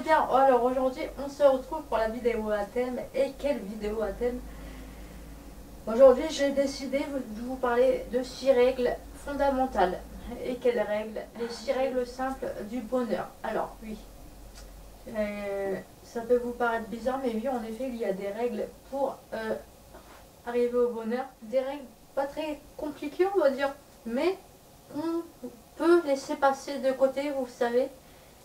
bien, alors aujourd'hui on se retrouve pour la vidéo à thème. Et quelle vidéo à thème? Aujourd'hui j'ai décidé de vous parler de 6 règles fondamentales. Et quelles règles? Les 6 règles simples du bonheur. Alors oui, ça peut vous paraître bizarre, mais oui, en effet il y a des règles pour arriver au bonheur. Des règles pas très compliquées on va dire, mais on peut laisser passer de côté, vous savez,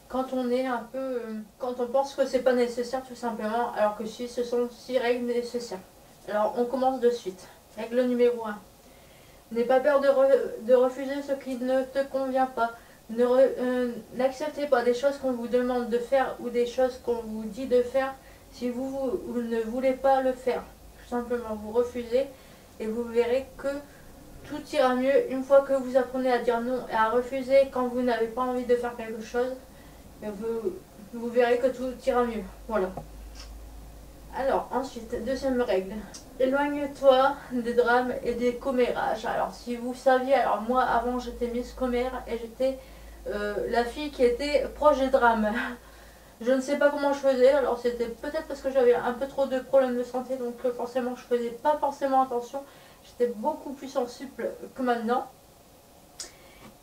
quand on est un peu, quand on pense que c'est pas nécessaire tout simplement, alors que si, ce sont 6 règles nécessaires. Alors on commence de suite. Règle numéro 1. N'aie pas peur de refuser ce qui ne te convient pas. N'acceptez pas des choses qu'on vous demande de faire ou des choses qu'on vous dit de faire si vous ne voulez pas le faire. Tout simplement, vous refusez et vous verrez que tout ira mieux une fois que vous apprenez à dire non et à refuser quand vous n'avez pas envie de faire quelque chose. Vous verrez que tout ira mieux. Voilà. Alors, ensuite, deuxième règle. Éloigne-toi des drames et des commérages. Alors, si vous saviez, alors moi, avant, j'étais Miss Commère et j'étais la fille qui était proche des drames. Je ne sais pas comment je faisais. Alors, c'était peut-être parce que j'avais un peu trop de problèmes de santé, donc forcément, je faisais pas forcément attention. J'étais beaucoup plus sensible que maintenant.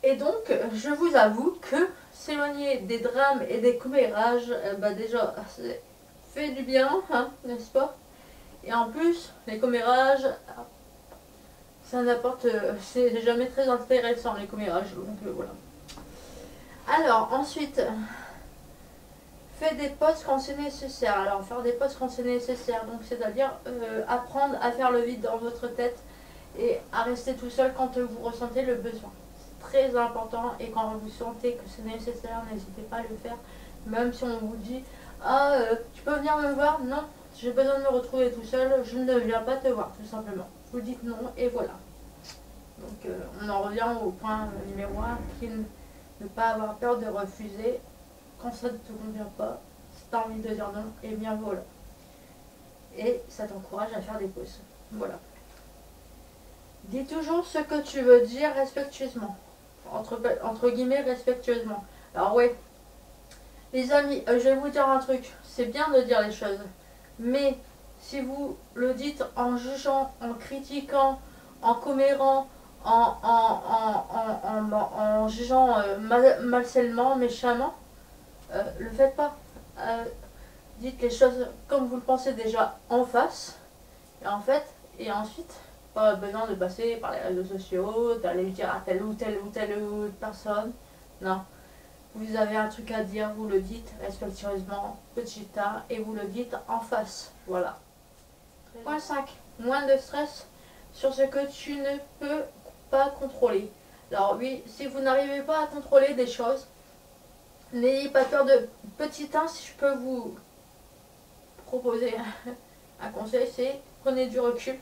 Et donc, je vous avoue que s'éloigner des drames et des commérages, déjà, fait du bien, hein, n'est-ce pas? Et en plus, les commérages, ça n'apporte, c'est jamais très intéressant les commérages, donc voilà. Alors, ensuite, fais des pauses quand c'est nécessaire. Alors, faire des pauses quand c'est nécessaire, donc c'est-à-dire apprendre à faire le vide dans votre tête et à rester tout seul quand vous ressentez le besoin. Très important, et quand vous sentez que c'est nécessaire, n'hésitez pas à le faire, même si on vous dit tu peux venir me voir, non, j'ai besoin de me retrouver tout seul, je ne viens pas te voir, tout simplement. Vous dites non et voilà. Donc on en revient au point numéro 1, qui est ne pas avoir peur de refuser quand ça ne te convient pas. Si tu as envie de dire non, et bien voilà. Et ça t'encourage à faire des pauses. Voilà. Dis toujours ce que tu veux dire respectueusement. Entre guillemets, respectueusement. Alors ouais, les amis, je vais vous dire un truc. C'est bien de dire les choses. Mais si vous le dites en jugeant, en critiquant, en commérant, en jugeant malsainement, méchamment, le faites pas. Dites les choses comme vous le pensez déjà en face. Et ensuite, pas besoin de passer par les réseaux sociaux, d'aller dire à telle ou telle personne. Non. Vous avez un truc à dire, vous le dites respectueusement, petit a, et vous le dites en face. Voilà. Point 5. Moins de stress sur ce que tu ne peux pas contrôler. Alors oui, si vous n'arrivez pas à contrôler des choses, n'ayez pas peur de petit 1, si je peux vous proposer un conseil, c'est prenez du recul.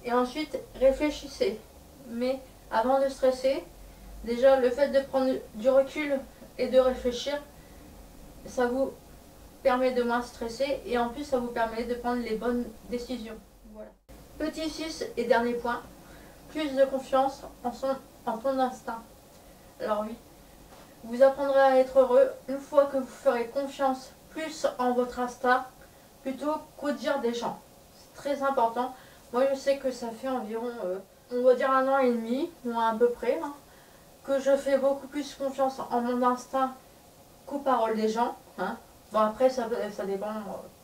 Et ensuite, réfléchissez. Mais avant de stresser, déjà le fait de prendre du recul et de réfléchir, ça vous permet de moins stresser et en plus ça vous permet de prendre les bonnes décisions. Voilà. Petit 6 et dernier point, plus de confiance en ton instinct. Alors oui, vous apprendrez à être heureux une fois que vous ferez confiance plus en votre instinct plutôt qu'au dire des gens. C'est très important. Moi je sais que ça fait environ, on va dire 1 an et demi, ou à peu près, hein, que je fais beaucoup plus confiance en mon instinct qu'aux paroles des gens. Hein. Bon après ça dépend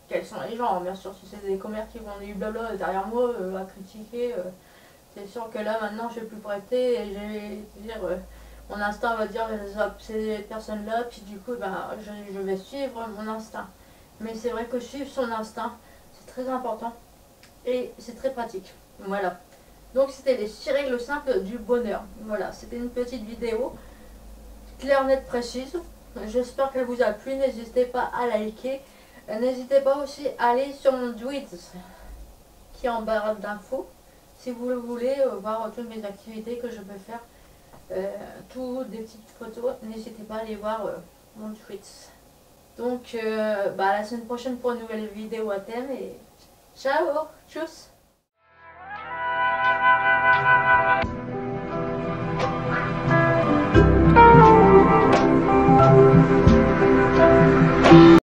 quels sont les gens. Bien sûr si c'est des commères qui vont du blabla derrière moi à critiquer, c'est sûr que là maintenant je vais plus prêter et je vais dire mon instinct va dire ces personnes là, puis du coup je vais suivre mon instinct. Mais c'est vrai que suivre son instinct c'est très important et c'est très pratique. Voilà. Donc c'était les 6 règles simples du bonheur. Voilà, c'était une petite vidéo claire, nette, précise. J'espère qu'elle vous a plu. N'hésitez pas à liker. N'hésitez pas aussi à aller sur mon tweet qui est en barre d'infos. Si vous le voulez voir toutes mes activités que je peux faire, toutes des petites photos, n'hésitez pas à aller voir mon tweet. Donc à la semaine prochaine pour une nouvelle vidéo à thème et ciao, tchuss.